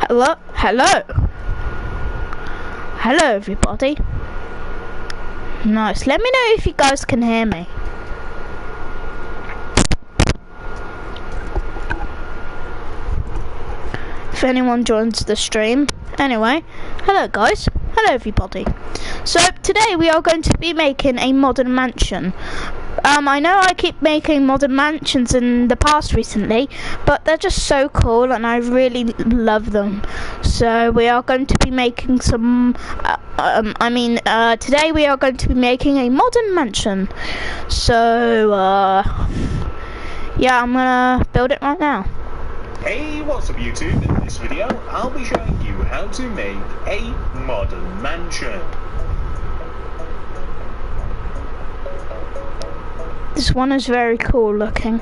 Hello? Hello? Hello, everybody. Nice. Let me know if you guys can hear me. If anyone joins the stream. Anyway, hello guys. Hello everybody. So today we are going to be making a modern mansion. I know I keep making modern mansions in the past recently, but they're just so cool and I really love them. So we are going to be making some, today we are going to be making a modern mansion. So, yeah, I'm gonna build it right now. Hey, what's up YouTube? In this video, I'll be showing you how to make a modern mansion. This one is very cool looking.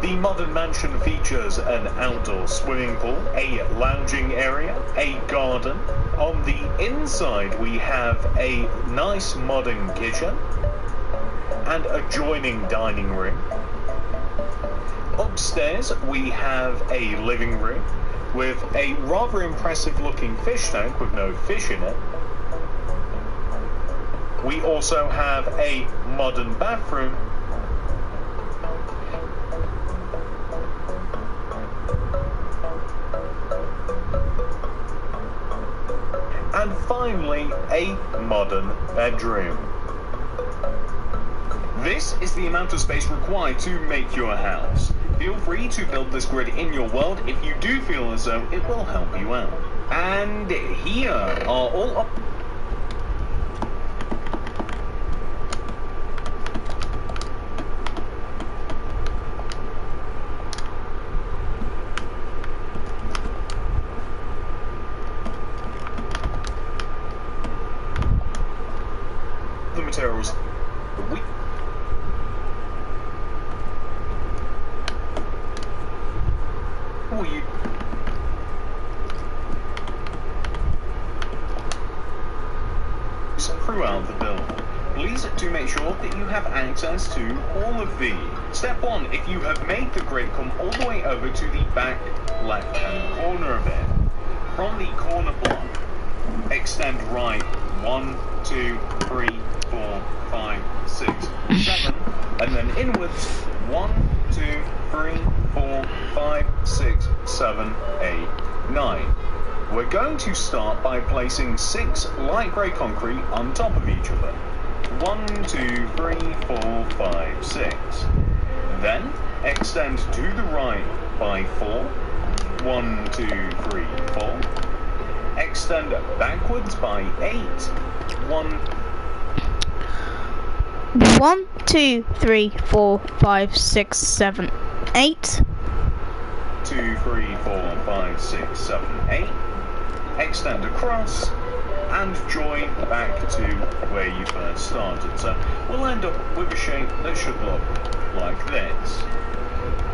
The modern mansion features an outdoor swimming pool, a lounging area, a garden. On the inside we have a nice modern kitchen and adjoining dining room. Upstairs we have a living room with a rather impressive looking fish tank with no fish in it. We also have a modern bathroom and finally a modern bedroom. This is the amount of space required to make your house. Feel free to build this grid in your world if you do feel as though it will help you out. And here are all of the materials we throughout the build. Please do make sure that you have access to all of these. Step 1, if you have made the grid, come all the way over to the back left hand corner of it. From the corner block, extend right 1, 2, 3, 4, 5, 6, 7, and then inwards 1, 2, 3, 4, 5, 6, 7, 8, 9. We're going to start by placing 6 light grey concrete on top of each other. 1, 2, 3, 4, 5, 6. Then extend to the right by 4. 1, 2, 3, 4. Extend backwards by 8. 1, 2, 3, 4, 5, 6, 7, 8. 2, 3, 4, 5, 6, 7, 8. Extend across and join back to where you first started. So we'll end up with a shape that should look like this.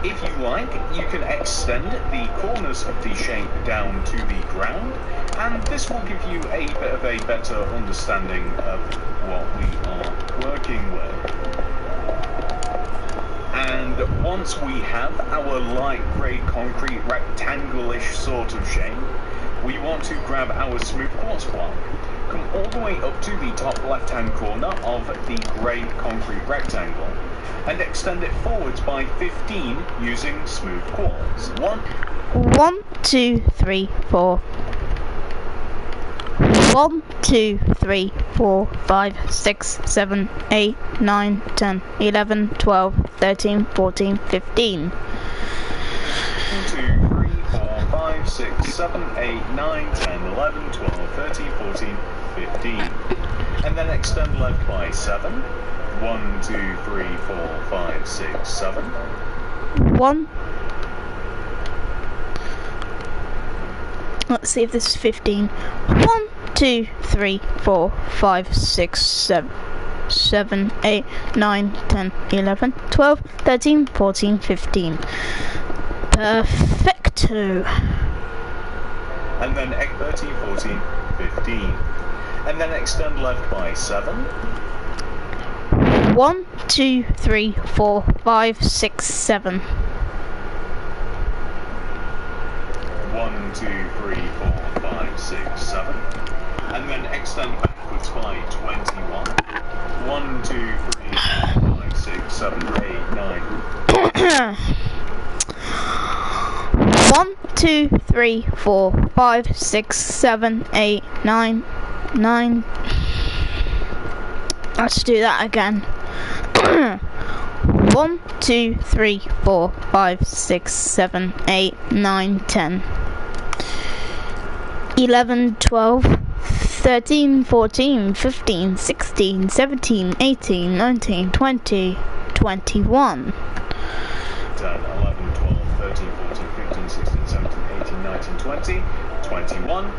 If you like, you can extend the corners of the shape down to the ground, and this will give you a bit of a better understanding of what we are working with. And once we have our light grey concrete rectangle-ish sort of shape, we want to grab our smooth quartz block, come all the way up to the top left hand corner of the grey concrete rectangle, and extend it forwards by 15 using smooth quartz. 1, 2, 3, 4. 1, 2, 3, 4, 5, 6, 7, 8, 9, 10, 11, 12, 13, 14, 15. 2, 3, 4, 5, 6, 7, 8, 9, 10, 11, 12, 13, 14, 15. And then extend left by 7. 1, 2, 3, 4, 5, 6, 7. 1. Let's see if this is 15. 1, 2, 3, 4, 5, 6, 7, 8, 9, 10, 11, 12, 13, 14, 15. Perfecto. And then 13, 14, 15. And then extend left by 7. 1, 2, 3, 4, 5, 6, 7. 1, 2, 3, 4, 5, 6, 7. And then extend backwards by 21. 1, 2, 3, 4, 5, 6, 7, 8, 9. 1, 2, 3, 4, 5, 6, 7, 8, 9, 9. Let's do that again. 1, 2, 3, 4, 5, 6, 7, 8, 9, 10. 11, 12, 13, 14, 15, 16, 17, 18, 19, 20, 21. 10, 11, 12, 13, 14, 15, 16, 17, 18, 19, 20, 21.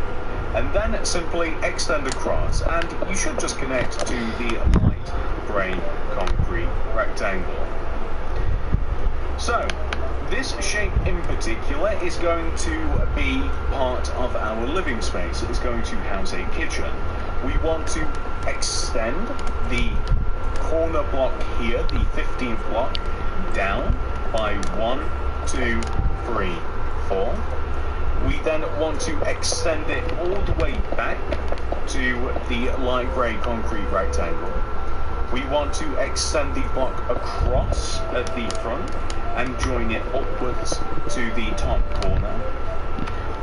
And then simply extend across, and you should just connect to the light grey concrete rectangle. So, this shape in particular is going to be part of our living space. It is going to house a kitchen. We want to extend the corner block here, the 15th block, down by 1, 2, 3, 4. We then want to extend it all the way back to the light grey concrete rectangle. We want to extend the block across at the front and join it upwards to the top corner.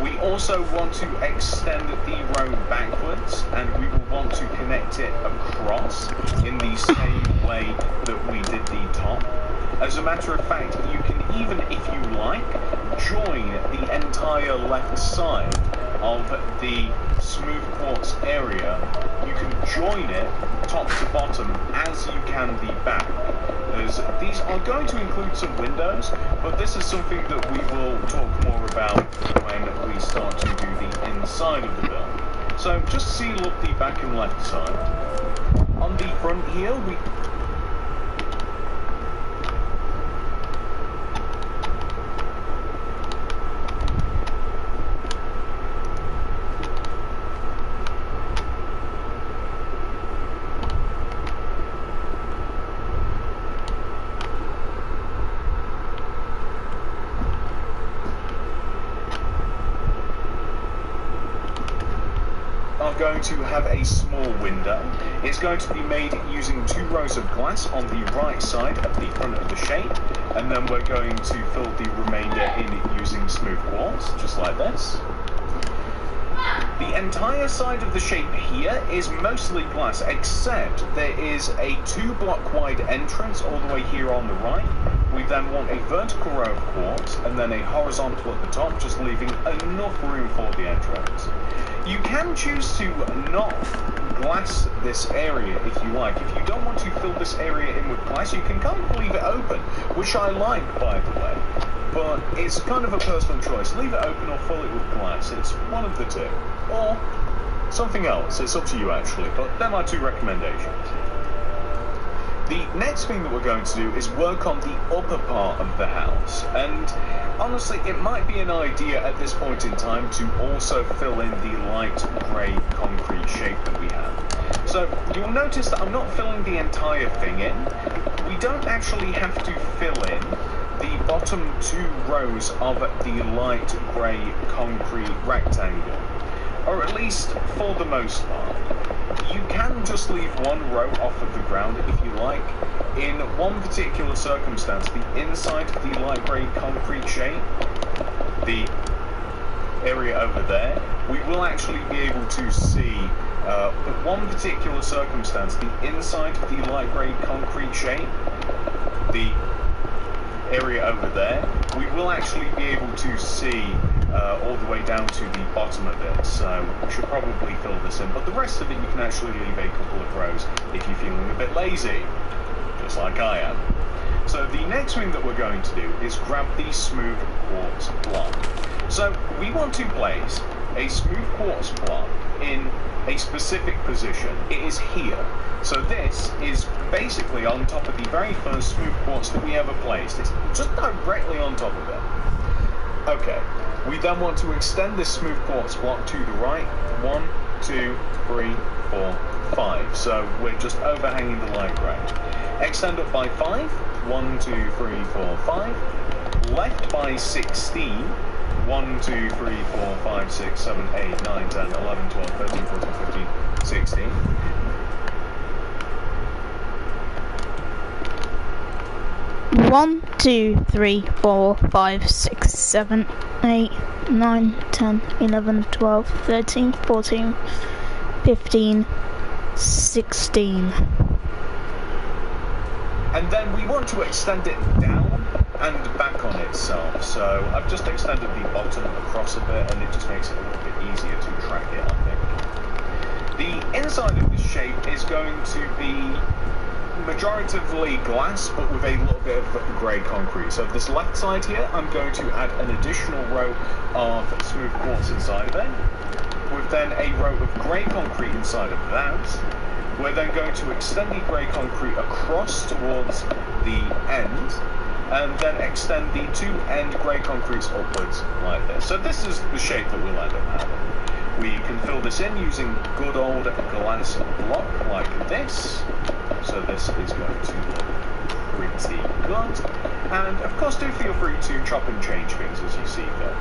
We also want to extend the row backwards, and we will want to connect it across in the same way that we did the top. As a matter of fact, you can even, if you like, join the entire left side of the smooth quartz area. You can join it top to bottom as you can the back. As these are going to include some windows, but this is something that we will talk more about when we start to do the inside of the build. So just seal up the back and left side. On the front here, we are going to have a small window. It's going to be made using 2 rows of glass on the right side at the front of the shape, and then we're going to fill the remainder in using smooth quartz, just like this. The entire side of the shape here is mostly glass, except there is a 2-block wide entrance all the way here on the right. We then want a vertical row of quartz and then a horizontal at the top, just leaving enough room for the entrance. You can choose to not glass this area if you like. If you don't want to fill this area in with glass, you can kind of leave it open, which I like, by the way. But it's kind of a personal choice. Leave it open or fill it with glass. It's one of the two. Or something else. It's up to you, actually. But they're my 2 recommendations. The next thing that we're going to do is work on the upper part of the house, and honestly it might be an idea at this point in time to also fill in the light grey concrete shape that we have. So you'll notice that I'm not filling the entire thing in. We don't actually have to fill in the bottom 2 rows of the light grey concrete rectangle, or at least for the most part. You can just leave 1 row off of the ground if you like. In one particular circumstance, the inside of the light grey concrete shape, the area over there, we will actually be able to see, in one particular circumstance, the inside of the light grey concrete shape, the area over there, we will actually be able to see all the way down to the bottom of it, so we should probably fill this in, but the rest of it you can actually leave a couple of rows if you're feeling a bit lazy, just like I am. So the next thing that we're going to do is grab the smooth quartz block. So we want to place a smooth quartz block in a specific position. It is here. So this is basically on top of the very first smooth quartz that we ever placed. It's just directly on top of it. Okay. We then want to extend this smooth quartz block to the right. 1, 2, 3, 4, 5. So we're just overhanging the light grey. Extend up by 5. 1, 2, 3, 4, 5. Left by 16. 1, 2, 3, 4, 5, 6, 7, 8, 9, 10, 11, 12, 13, 14, 15, 16. One, 2, 3, 4, 5, 6, 7, 8, 9, 10, 11, 12, 13, 14, 15, 16. And then we want to extend it down and back on itself. So I've just extended the bottom across a bit, and it just makes it a little bit easier to track it, I think. The inside of the shape is going to be majoritively glass, but with a little bit of grey concrete. So this left side here, I'm going to add an additional row of smooth quartz inside of it, with then a row of grey concrete inside of that. We're then going to extend the grey concrete across towards the end, and then extend the two end grey concretes upwards like this. So this is the shape that we'll end up having. We can fill this in using good old glass block like this. So this is going to look pretty good. And of course, do feel free to chop and change things as you see there.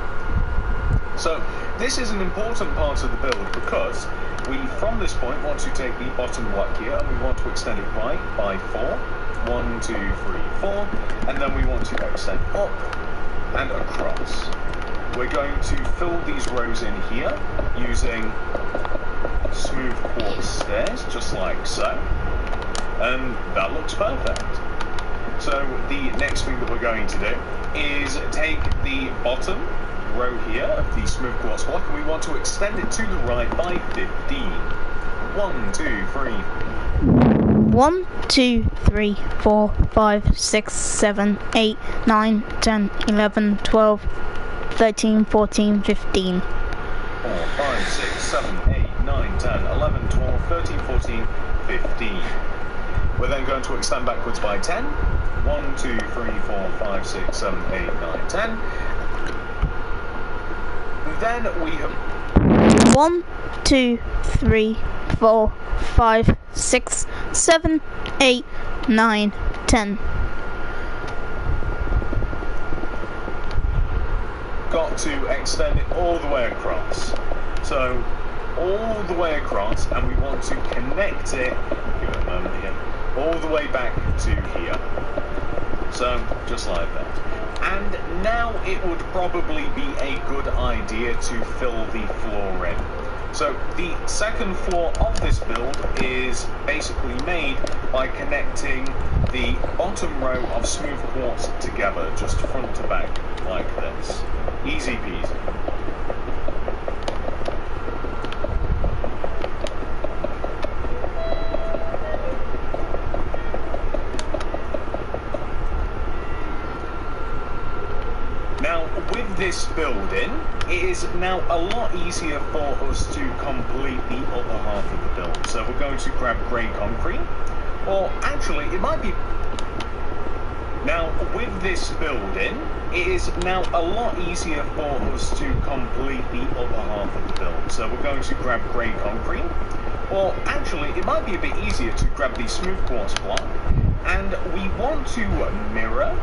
So this is an important part of the build because we, from this point, want to take the bottom block here and we want to extend it right by 4. 1, 2, 3, 4. And then we want to extend up and across. We're going to fill these rows in here using smooth quartz stairs, just like so. And that looks perfect. So the next thing that we're going to do is take the bottom row here of the smooth quartz block and we want to extend it to the right by 15. 1, 2, 3. 1, 2, 3, 4, 5, 6, 7, 8, 9, 10, 11, 12, 13, 14, 15. 4, 5, 6, 7, 8, 9, 10, 11, 12, 13, 14, 15. We're then going to extend backwards by 10. 1, 2, 3, 4, 5, 6, 7, 8, 9, 10. Then we have 1, 2, 3, 4, 5, 6, 7, 8, 9, 10. got to extend it all the way across. So all the way across, and we want to connect it, give it a moment here, all the way back to here. So just like that. And now it would probably be a good idea to fill the floor in. So the second floor of this build is basically made by connecting the bottom row of smooth quartz together, just front to back, like this. Easy peasy. Now, with this building, it is now a lot easier for us to complete the upper half of the build. So we're going to grab grey concrete, or actually, it might be... Now, with this building, it is now a lot easier for us to complete the upper half of the build. So we're going to grab grey concrete, or actually, it might be a bit easier to grab the smooth quartz block, and we want to mirror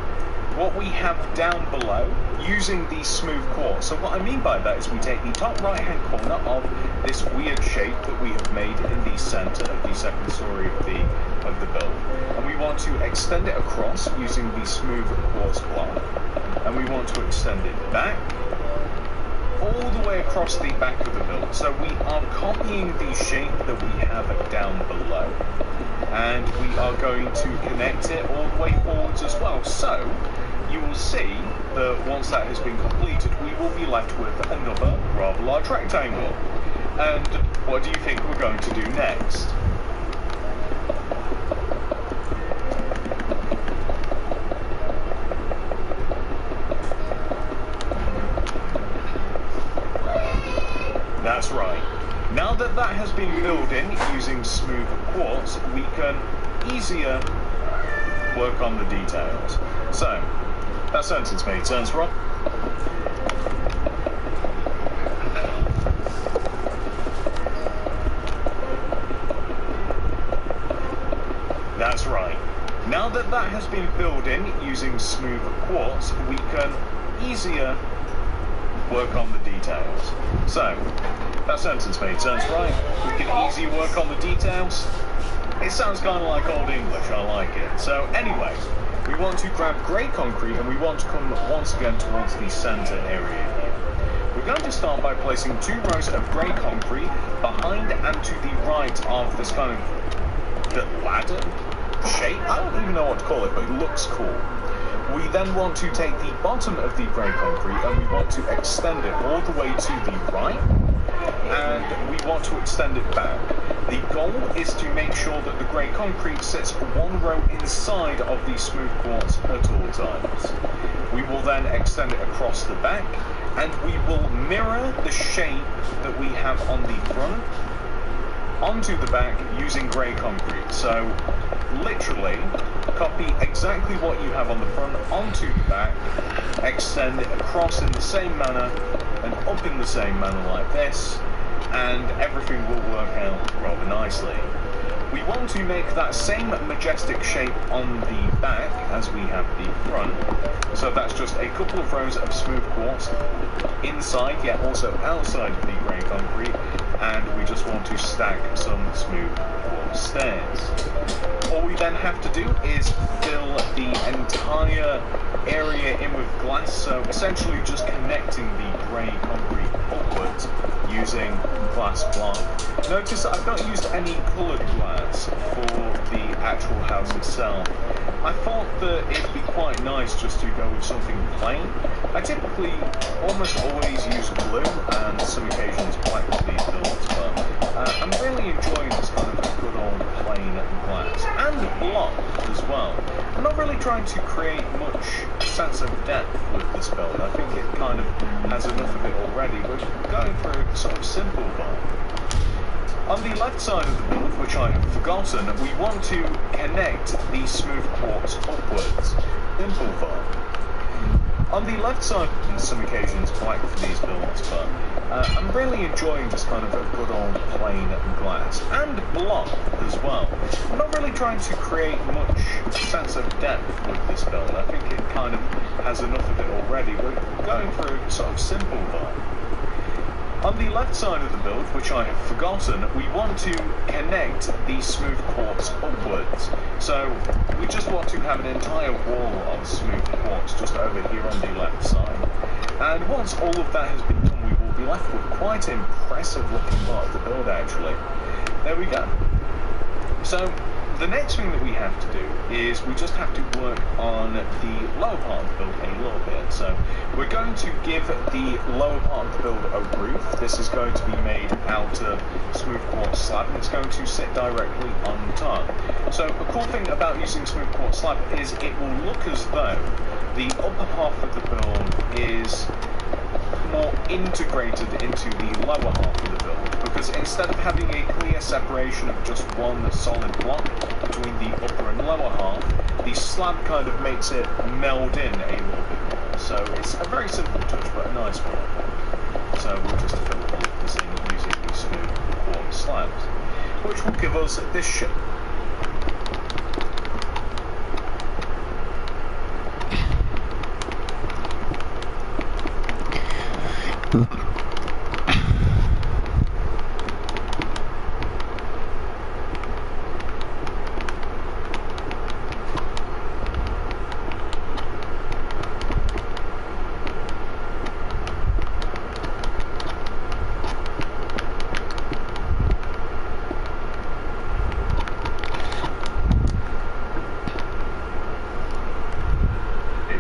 what we have down below using the smooth quartz. So what I mean by that is we take the top right hand corner of this weird shape that we have made in the center of the second story of the build, and we want to extend it across using the smooth quartz block, and we want to extend it back all the way across the back of the build. So we are copying the shape that we have down below, and we are going to connect it all the way forwards as well. So you will see that once that has been completed, we will be left with another rather large rectangle. And what do you think we're going to do next? That's right. Now that that has been filled in using smooth quartz, we can easier work on the details. So, that sentence made sense, Rob? That's right. Now that that has been filled in using smooth quartz, we can easier work on the details. So, that sentence made sense, right? We can easily work on the details. It sounds kind of like Old English, I like it. So anyway, we want to grab grey concrete and we want to come once again towards the centre area here. We're going to start by placing 2 rows of grey concrete behind and to the right of this kind of ladder shape. I don't even know what to call it, but it looks cool. We then want to take the bottom of the grey concrete and we want to extend it all the way to the right, and we want to extend it back. The goal is to make sure that the grey concrete sits 1 row inside of the smooth quartz at all times. We will then extend it across the back, and we will mirror the shape that we have on the front onto the back using grey concrete. So literally copy exactly what you have on the front onto the back, extend it across in the same manner and up in the same manner like this, and everything will work out rather nicely. We want to make that same majestic shape on the back as we have the front. So that's just a couple of rows of smooth quartz inside, yet also outside of the grey concrete, and we just want to stack some smooth quartz stairs. All we then have to do is fill the entire area in with glass, so essentially just connecting the grey concrete upwards using glass block. Notice I've not used any coloured glass for the actual house itself. I thought that it'd be quite nice just to go with something plain. I typically almost always use blue and some occasions black for these builds, but I'm really enjoying this kind of a good old plain glass and block as well. I'm not really trying to create much sense of depth with this build. I think it kind of has enough of it already. We're going for a sort of simple build. On the left side of the build, which I have forgotten, we want to connect the smooth quartz upwards. Simple fun. On the left side, on some occasions black for these builds, but I'm really enjoying this kind of a good old plain glass and block as well. I'm not really trying to create much sense of depth with this build. I think it kind of has enough of it already. We're going for a sort of simple vibe. On the left side of the build, which I have forgotten, we want to connect the smooth quartz upwards. So we just want to have an entire wall of smooth quartz just over here on the left side. And once all of that has been done, we will be left with quite an impressive looking part of the build actually. There we go. So the next thing that we have to do is we just have to work on the lower part of the build a little bit. So we're going to give the lower part of the build a roof. This is going to be made out of smooth quartz slab and it's going to sit directly on top. So a cool thing about using smooth quartz slab is it will look as though the upper half of the build is more integrated into the lower half of the build, because instead of having a clear separation of just one solid block between the upper and lower half, the slab kind of makes it meld in a little bit more. So it's a very simple touch, but a nice one. So we'll just fill all of this in using the smooth quartz slabs, which will give us this shape.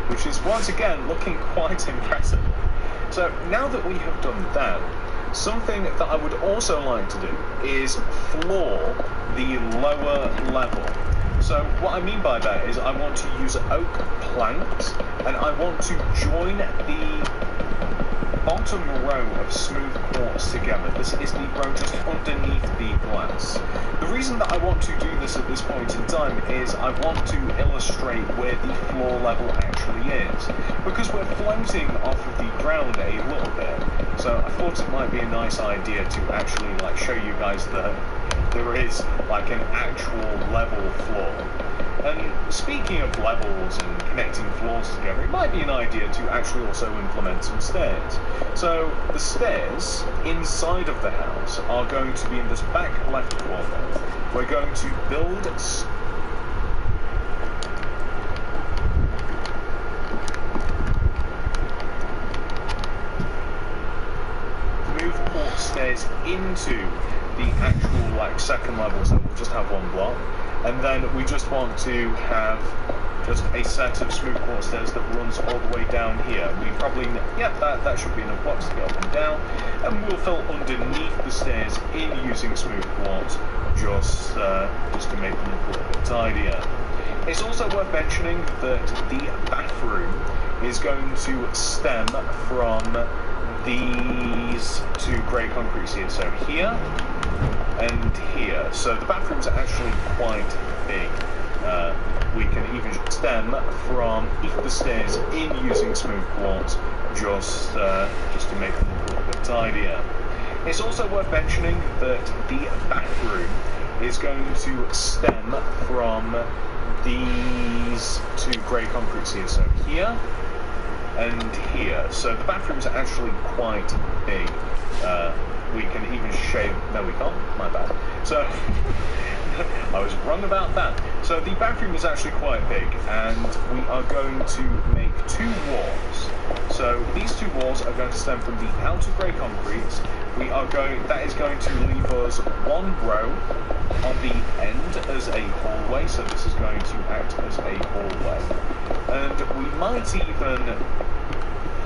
Which is once again looking quite impressive. So now that we have done that, something that I would also like to do is floor the lower level. So what I mean by that is I want to use oak planks and I want to join the bottom row of smooth quartz together. This is the row just underneath the glass. The reason that I want to do this at this point in time is I want to illustrate where the floor level actually is, because we're floating off of the ground a little bit. So I thought it might be a nice idea to actually show you guys the there is like an actual level floor. And speaking of levels and connecting floors together, it might be an idea to actually also implement some stairs. So the stairs inside of the house are going to be in this back left corner. We're going to build stairs into the actual like second level, so we'll just have one block, and then we just want to have just a set of smooth quartz stairs that runs all the way down here. We probably, that should be enough blocks to get up and down, and we'll fill underneath the stairs in using smooth quartz just to make them look a little bit tidier. It's also worth mentioning that the bathroom is going to stem from these two grey concretes here, so here and here. So the bathrooms are actually quite big. We can even stem from the stairs in using smooth quartz just to make them look a little bit tidier. It's also worth mentioning that the bathroom is going to stem from these two grey concretes here, so here and here. So the bathrooms are actually quite big. We can even shape, no we can't, my bad. So, I was wrong about that. So the bathroom is actually quite big, and we are going to make two walls. So these two walls are going to stem from the outer grey concretes. That is going to leave us one row on the end as a hallway, so this is going to act as a hallway. And we might even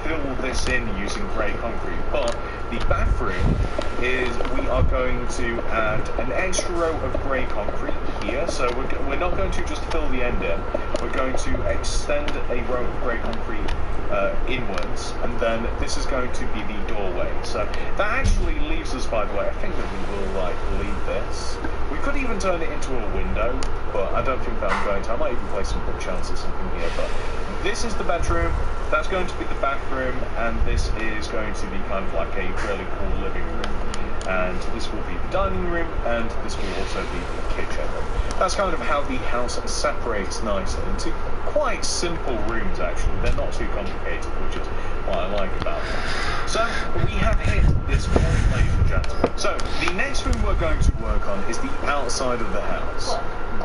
fill this in using grey concrete, but the bathroom is, we are going to add an extra row of grey concrete here, so we're not going to just fill the end in, we're going to extend a row of grey concrete inwards, and then this is going to be the doorway. So that actually leaves us, by the way, I think that we will like leave this. We could even turn it into a window, but I don't think that I'm going to. I might even place some bookshelves or something here, but this is the bedroom, that's going to be the bathroom, and this is going to be kind of like a really cool living room. And this will be the dining room, and this will also be the kitchen. That's kind of how the house separates nicely into quite simple rooms, actually. They're not too complicated, which is what I like about them. So, we have hit this point, ladies and gentlemen. So, the next room we're going to work on is the outside of the house.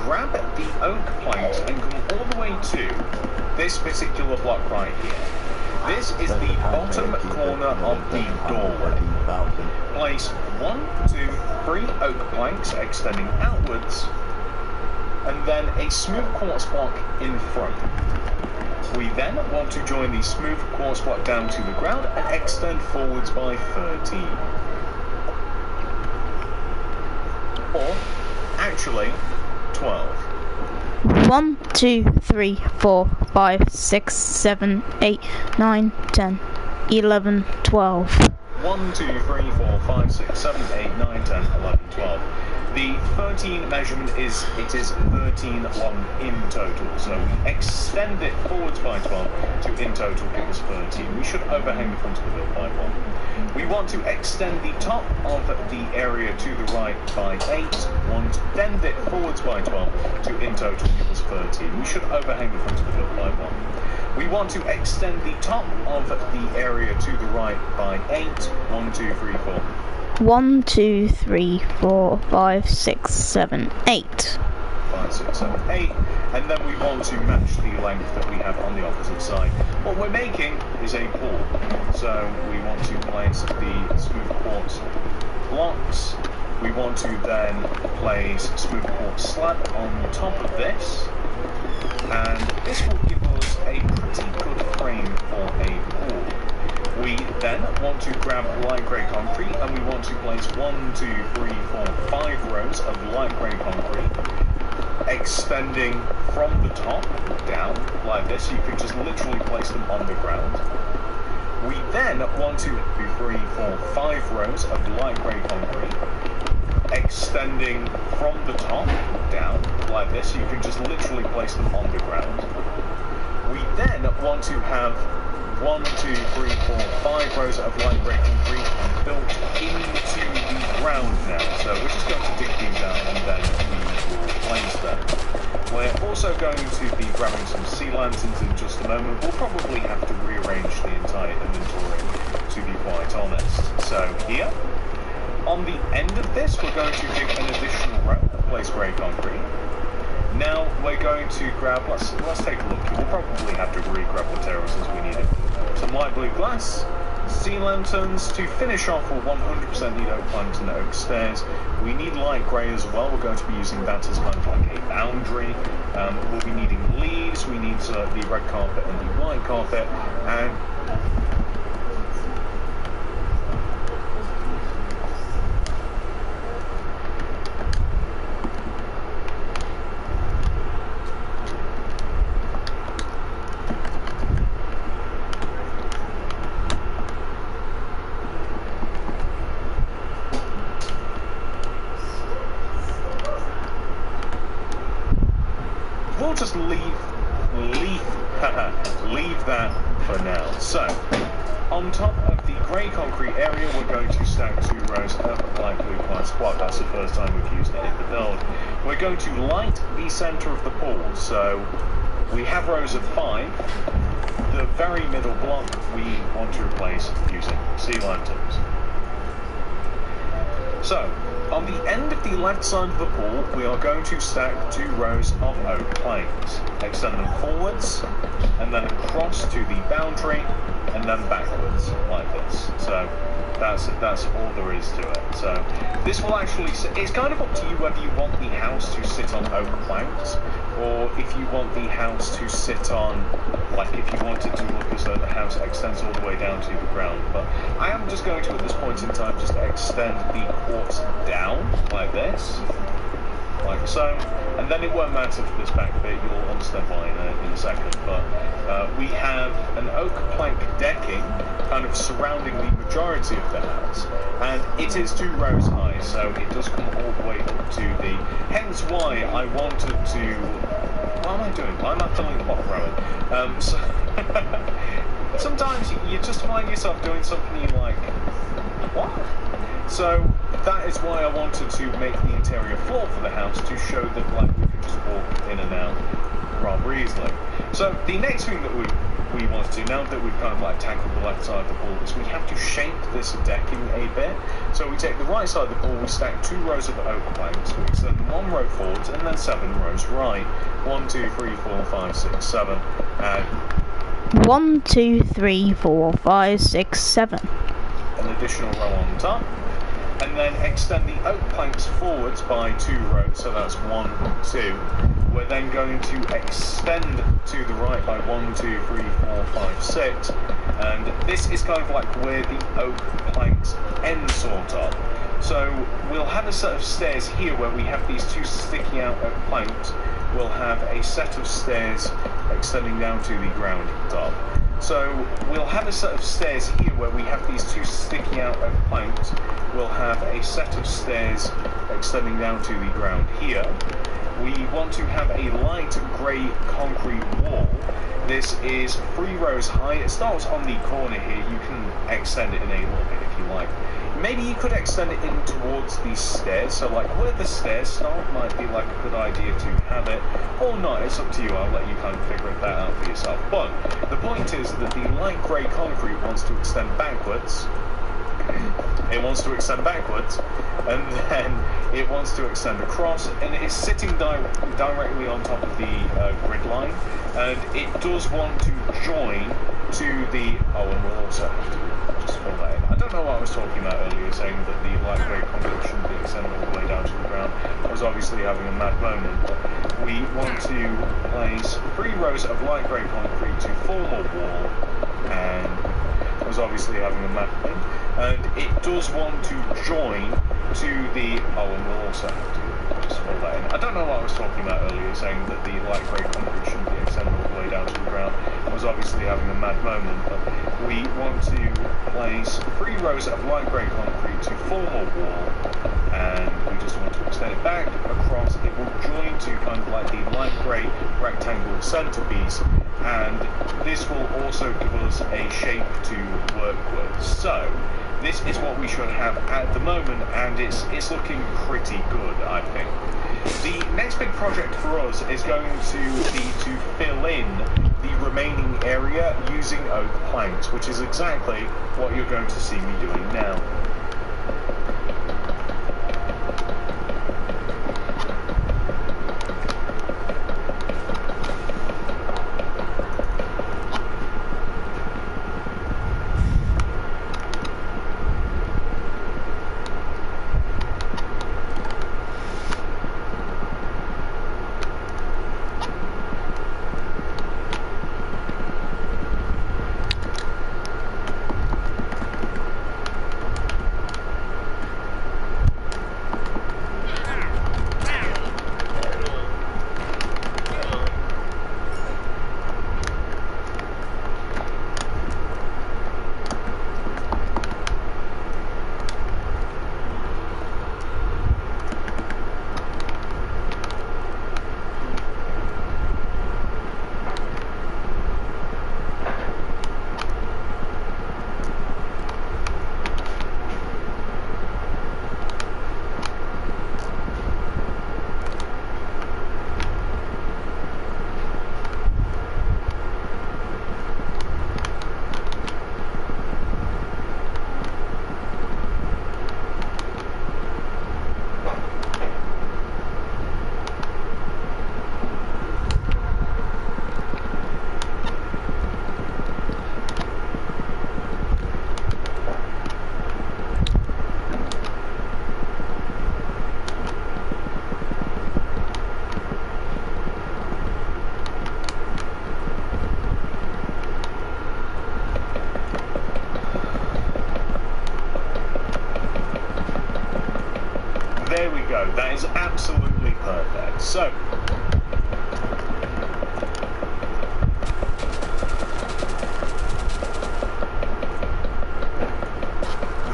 Grab the oak planks and come all the way to this particular block right here. This is the bottom corner of the doorway. Place 1, 2, 3 oak planks extending outwards, and then a smooth quartz block in front. We then want to join the smooth quartz block down to the ground and extend forwards by 13. Or, actually, 12. 1, 2, 3, 4, 5, 6, 7, 8, 9, 10, 11, 12. 1, 2, 3, 4, 5, 6, 7, 8, 9, 10, 11, 12. The 13 measurement is 13 long in total, so we extend it forwards by 12 to in total give us 13. We should overhang the front of the build by 1. We want to extend the top of the area to the right by 8, want to extend it forwards by 12 to in total give us 13. We should overhang the front of the build by 1. We want to extend the top of the area to the right by 8, 1, 2, 3, 4. 1, 2, 3, 4, 5, 6, 7, 8. 5, 6, 7, 8. And then we want to match the length that we have on the opposite side. What we're making is a pool. So we want to place the smooth quartz blocks. We want to then place smooth quartz slab on top of this. And this will give us a pretty good frame for a pool. We then want to grab light grey concrete, and we want to place 1, 2, 3, 4, 5 rows of light grey concrete, extending from the top down like this. You can just literally place them on the ground. We then want to do 3, 4, 5 rows of light grey concrete, extending from the top down like this. You can just literally place them on the ground. We then want to have 1, 2, 3, 4, 5 rows of light grey concrete built into the ground now. So we're just going to dig these out and then we will place them. We're also going to be grabbing some sea lanterns in just a moment. We'll probably have to rearrange the entire inventory, to be quite honest. So here, on the end of this, we're going to dig an additional row of place grey concrete. Now we're going to grab, let's take a look. We'll probably have to re-grab materials as we need it. Some light blue glass, sea lanterns. To finish off, we'll 100% need oak planks and oak stairs. We need light grey as well. We're going to be using that as kind of like a boundary. We'll be needing leaves. We need the red carpet and the white carpet. And we'll just leave that for now. So, on top of the grey concrete area, we're going to stack 2 rows of light blue glass block. That's the first time we've used it in the build. We're going to light the centre of the pool. So, we have rows of 5. The very middle block we want to replace using sea lanterns. So, on the end of the left side of the pool, we are going to stack 2 rows of oak planks. Extend them forwards, and then across to the boundary, and then backwards, like this. So, that's all there is to it. So, this will actually, it's kind of up to you whether you want the house to sit on oak planks, or if you want the house to sit on, like if you wanted to look as though the house extends all the way down to the ground. But I am just going to, at this point in time, just extend the quartz down like this, like so, and then it won't matter for this back bit. You'll understand why in a second. But we have an oak plank decking kind of surrounding the majority of the house, and it is 2 rows high, so it does come all the way up to the, hence why I wanted to, what am I doing? Why am I filling the bottom row? So sometimes you just find yourself doing something you're like, what? So that is why I wanted to make the interior floor for the house to show that like we can just walk in and out rather easily. So the next thing that we want to do, now that we've kind of like tackled the left side of the pool, is we have to shape this decking a bit. So we take the right side of the pool, we stack 2 rows of oak planks, we extend 1 row forwards and then 7 rows right. 1, 2, 3, 4, 5, 6, 7, and 1, 2, 3, 4, 5, 6, 7. An additional row on top. And then extend the oak planks forwards by 2 rows, so that's 1, 2. We're then going to extend to the right by 1, 2, 3, 4, 5, 6. And this is kind of like where the oak planks end, sort of. So we'll have a set of stairs here where we have these 2 sticking out oak planks. We'll have a set of stairs extending down to the ground top. So we'll have a set of stairs here where we have these 2 sticking out oak planks. We'll have a set of stairs extending down to the ground here. We want to have a light grey concrete wall. This is 3 rows high. It starts on the corner here. You can extend it in a little bit if you like. Maybe you could extend it in towards these stairs, so like where the stairs start might be like a good idea to have it, or not, it's up to you. I'll let you kind of figure that out for yourself. But the point is that the light grey concrete wants to extend backwards. It wants to extend backwards, and then it wants to extend across, and it's sitting directly on top of the grid line, and it does want to join to the, oh, and we'll also have to just fill that in. I don't know what I was talking about earlier, saying that the light grey concrete shouldn't be extended all the way down to the ground. I was obviously having a mad moment, but we want to place 3 rows of light grey concrete to form a wall, and I was obviously having a mad moment. And it does want to join to the, oh, and we'll also have to just fill that in. I don't know what I was talking about earlier, saying that the light grey concrete shouldn't be extended all the way down to the ground. I was obviously having a mad moment, but we want to place 3 rows of light grey concrete to form a wall, and we just want to extend it back across. It will join to kind of like the light grey rectangle centerpiece, and this will also give us a shape to work with. So this is what we should have at the moment, and it's looking pretty good, I think. The next big project for us is going to be to fill in the remaining area using oak planks, which is exactly what you're going to see me doing now. There we go, that is absolutely perfect. So,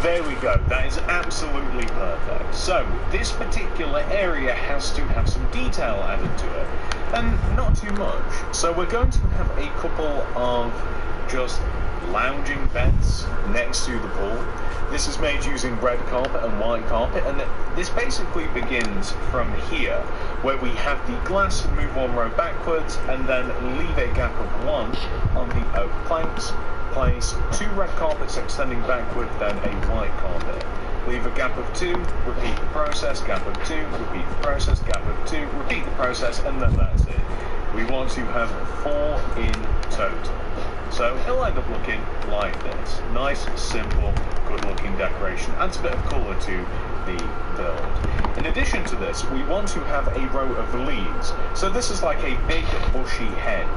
there we go, that is absolutely perfect. So, this particular area has to have some detail added to it, and not too much. So we're going to have a couple of just lounging beds next to the pool. This is made using red carpet and white carpet, and this basically begins from here, where we have the glass, move one row backwards, and then leave a gap of one on the oak planks, place two red carpets extending backward, then a white carpet. Leave a gap of two, repeat the process, gap of two, repeat the process, gap of two, repeat the process, and then that's it. We want to have 4 in total. So it'll end up looking like this. Nice, simple, good-looking decoration. Adds a bit of colour to the build. In addition to this, we want to have a row of leaves. So this is like a big, bushy hedge.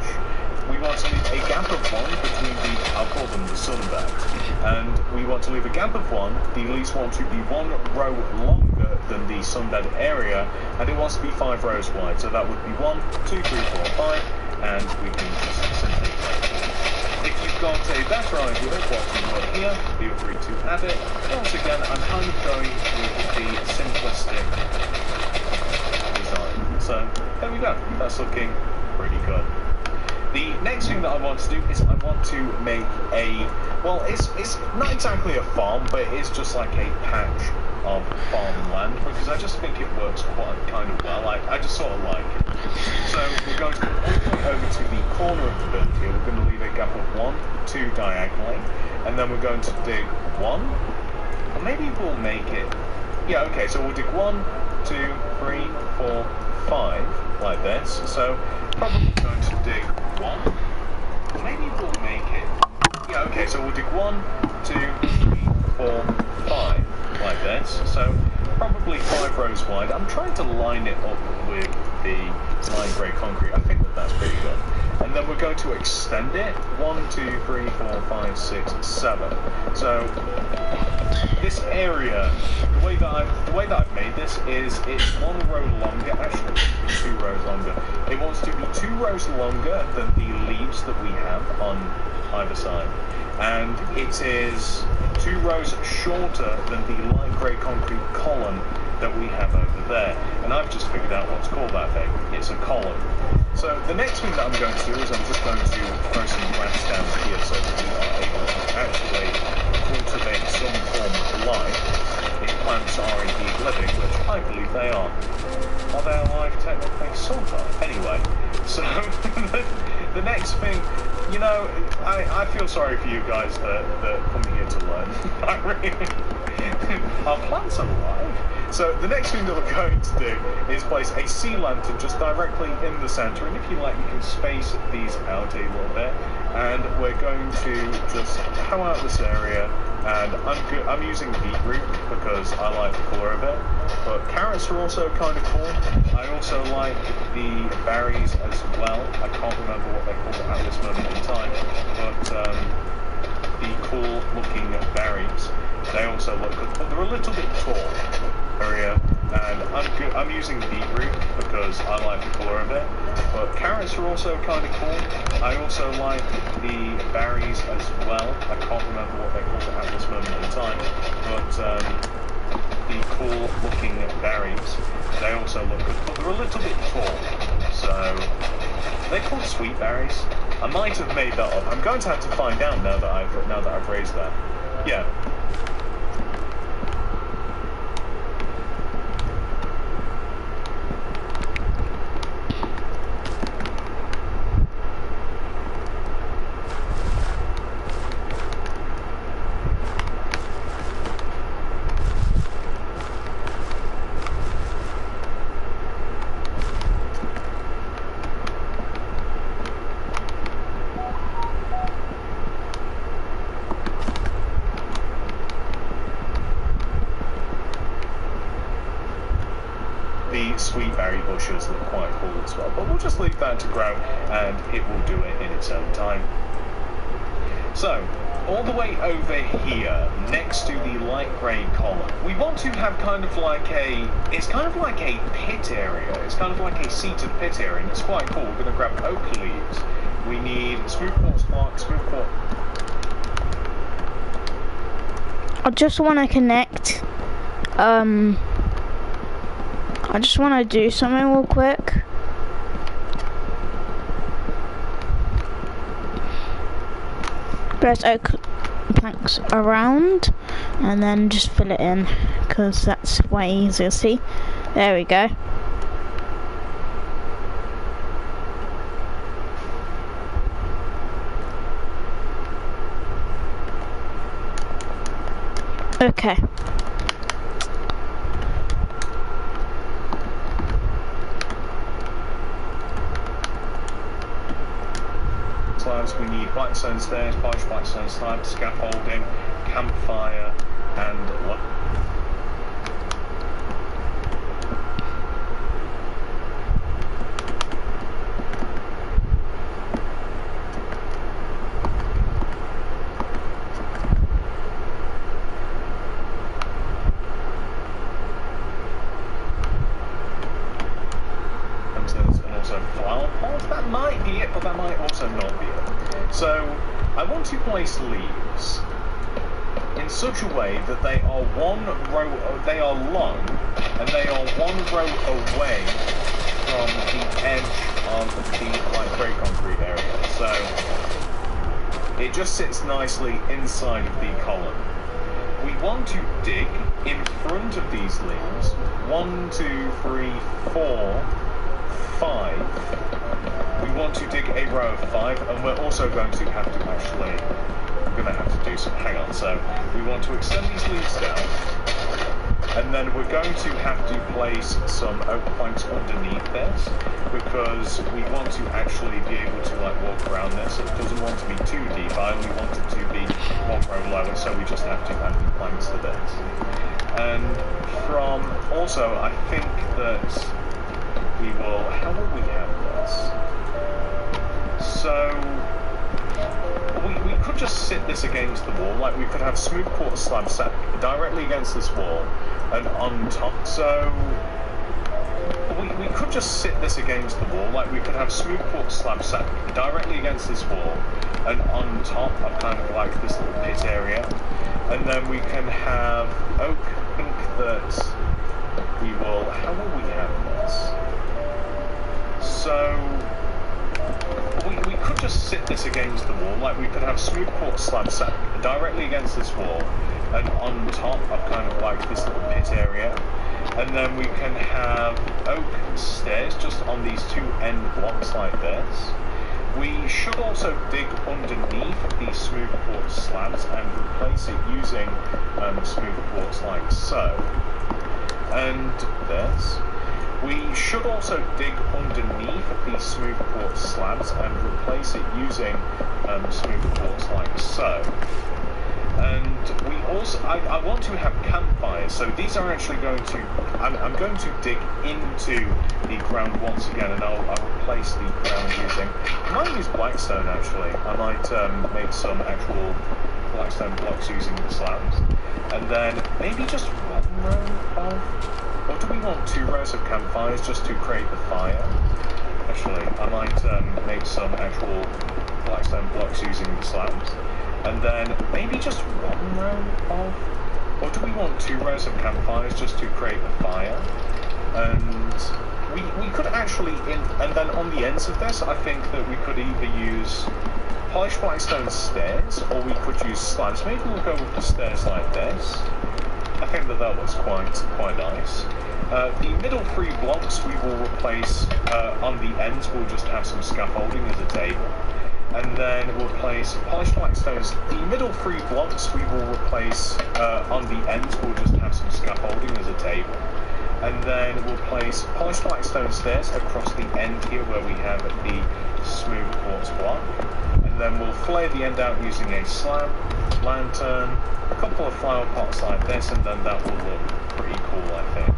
We want to leave a gap of one between I'll call them the sunbeds. And we want to leave a gap of one. The leaves want to be 1 row longer than the sunbed area, and it wants to be 5 rows wide. So that would be 1, 2, 3, 4, 5, and we can just simply if you've got a better idea of what we've got here, feel free to add it. Once again, I'm kind of going with the simplistic design. So, there we go. That's looking pretty good. The next thing that I want to do is I want to make a, well, it's not exactly a farm, but it's just like a patch of farmland, because I just think it works quite kind of well. I just sort of like it. So we're going to go all the way over to the corner of the build here. We're going to leave a gap of 1, 2 diagonally, and then we're going to dig 1, or maybe we'll make it, yeah, okay, so we'll dig 1, 2, 3, 4, 5, like this. So probably going to dig 1, or maybe we'll make it, yeah, okay, so we'll dig 1, 2, 3, 4, 5, like this. So probably 5 rows wide. I'm trying to line it up with the light grey concrete. I think that's pretty good. And then we're going to extend it 1, 2, 3, 4, 5, 6, 7. So this area, the way that I've made this is it's 1 row longer, actually 2 rows longer. It wants to be 2 rows longer than the leaves that we have on either side, and it is 2 rows shorter than the light grey concrete column that we have over there. And I've just figured out what's called that thing. It's a column. So the next thing that I'm going to do is I'm just going to throw some grass down here so that we are able to actually cultivate some form of life if plants are indeed living, which I believe they are. Are they alive technically? Sort of. Anyway, so the next thing, you know, I feel sorry for you guys that come here to learn. I really... Are plants alive? So the next thing that we're going to do is place a sea lantern just directly in the center, and if you like you can space these out a little bit, and we're going to just how out this area, and I'm using beetroot because I like the colour of it, but carrots are also kind of cool. I also like the berries as well. I can't remember what they're called at this moment in time, but the cool looking berries, they also look good, but they're a little bit tall area, and I'm using beetroot because I like the colour of it, but carrots are also kind of cool. I also like the berries as well. I can't remember what they're called at this moment in time, but the cool looking berries, they also look good, but they're a little bit tall, so they're called sweet berries. I might have made that up. I'm going to have to find out now that I've raised that. Yeah. Sweet berry bushes look quite cool as well, but we'll just leave that to grow and it will do it in its own time. So, all the way over here, next to the light grey column, we want to have kind of like it's kind of like a pit area. It's kind of like a seated pit area, and it's quite cool. We're going to grab oak leaves. We need smooth quartz block, smooth quartz. I just want to connect, I just want to do something real quick. Press oak planks around and then just fill it in because that's way easier. See? There we go. Okay. We need blackstone stairs, polished blackstone slabs, scaffolding, campfire, and also flower pots. That might be it, but that might also not be it. So, I want to place leaves in such a way that they are they are long, and they are one row away from the edge of the light grey concrete area. So, it just sits nicely inside of the column. We want to dig in front of these leaves 1, 2, 3, 4, 5. We want to dig a row of 5, and we're also going to have to actually, we're going to have to do some, hang on, so we want to extend these leaves down, and then we're going to have to place some oak planks underneath this, because we want to actually be able to like walk around this. It doesn't want to be too deep, I only want it to be 1 row lower, so we just have to add the planks to this. And from, also, I think that we will, how will we have this? So, we could just sit this against the wall, like we could have smooth quartz slabs set directly against this wall and on top. So, we could just sit this against the wall, like we could have smooth quartz slabs set directly against this wall and on top of kind of like this little pit area. And then we can have oak, I think that we will, how will we have this? So, we could just sit this against the wall, like we could have smooth quartz slabs set directly against this wall, and on top of kind of like this little pit area. And then we can have oak stairs just on these two end blocks like this. We should also dig underneath these smooth quartz slabs and replace it using smooth quartz like so. And this. We should also dig underneath these smooth quartz slabs and replace it using smooth quartz like so. And we also, I want to have campfires, so these are actually going to, I'm going to dig into the ground once again, and I'll replace the ground using, I might use blackstone actually. I might make some actual blackstone blocks using the slabs, and then maybe just one row of, or do we want 2 rows of campfires just to create the fire? Actually, I might make some actual blackstone blocks using the slabs. And then maybe just 1 row of, or do we want 2 rows of campfires just to create the fire? And we could actually, and then on the ends of this, I think that we could either use polished blackstone stairs, or we could use slabs. Maybe we'll go with the stairs like this. I think that looks quite nice. The middle 3 blocks we will replace, on the ends we'll just have some scaffolding as a table. And then we'll place polished blackstones. The middle 3 blocks we will replace, on the ends we'll just have some scaffolding as a table. And then we'll place polished blackstone stairs across the end here where we have the smooth quartz block. And then we'll flare the end out using a slab, lantern, a couple of flower pots like this, and then that will look pretty cool, I think.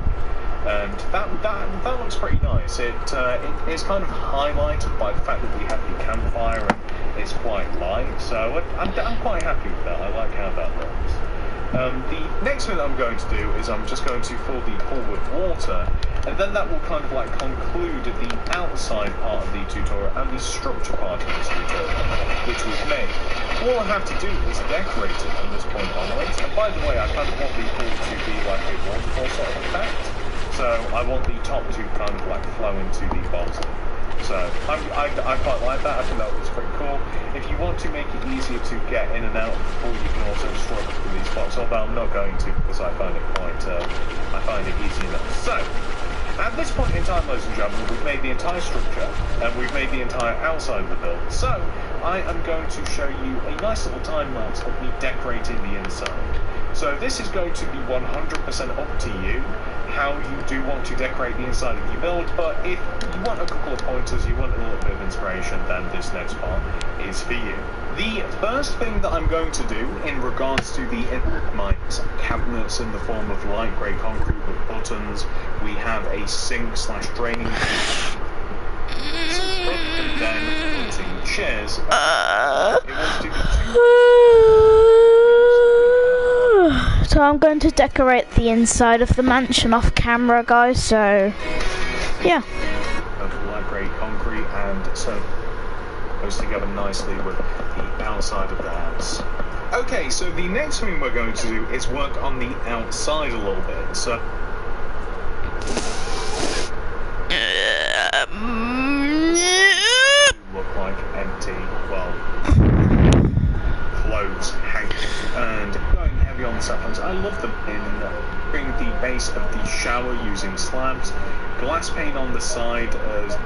And that looks pretty nice. It is kind of highlighted by the fact that we have the campfire and it's quite light, so I'm quite happy with that. I like how that looks. The next thing that I'm going to do is I'm just going to fill the pool with water, and then that will kind of like conclude the outside part of the tutorial and the structure part of this tutorial, which we've made. All I have to do is decorate it from this point onwards, and by the way, I kind of want the pool to be like a waterfall sort of effect. So I want the top to kind of like flow into the bottom. So I quite like that. I think that looks pretty cool. If you want to make it easier to get in and out of the pool, you can also struggle through these spots. Although I'm not going to, because I find it easy enough. So at this point in time, ladies and gentlemen, we've made the entire structure and we've made the entire outside of the build. So I am going to show you a nice little time lapse of me decorating the inside. So this is going to be 100% up to you how you do want to decorate the inside of your build, but if you want a couple of pointers, you want a little bit of inspiration, then this next part is for you. The first thing that I'm going to do in regards to my cabinets in the form of light grey concrete with buttons, we have a sink/draining and then putting chairs. So I'm going to decorate the inside of the mansion off camera, guys, so yeah. Light grey concrete, and so goes together nicely with the outside of the house. Okay, so the next thing we're going to do is work on the outside a little bit. So look like empty, well, clothes hanging and going heavy on the saplings. I love them in bringing the base of the shower using slabs, glass pane on the side as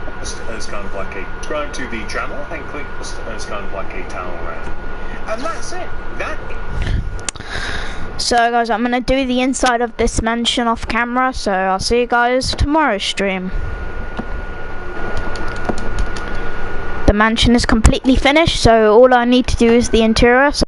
kind of like a subscribe to the channel, and click as kind of like a towel round. And that's it. So guys, I'm gonna do the inside of this mansion off camera, so I'll see you guys tomorrow's stream. The mansion is completely finished, so all I need to do is the interior. So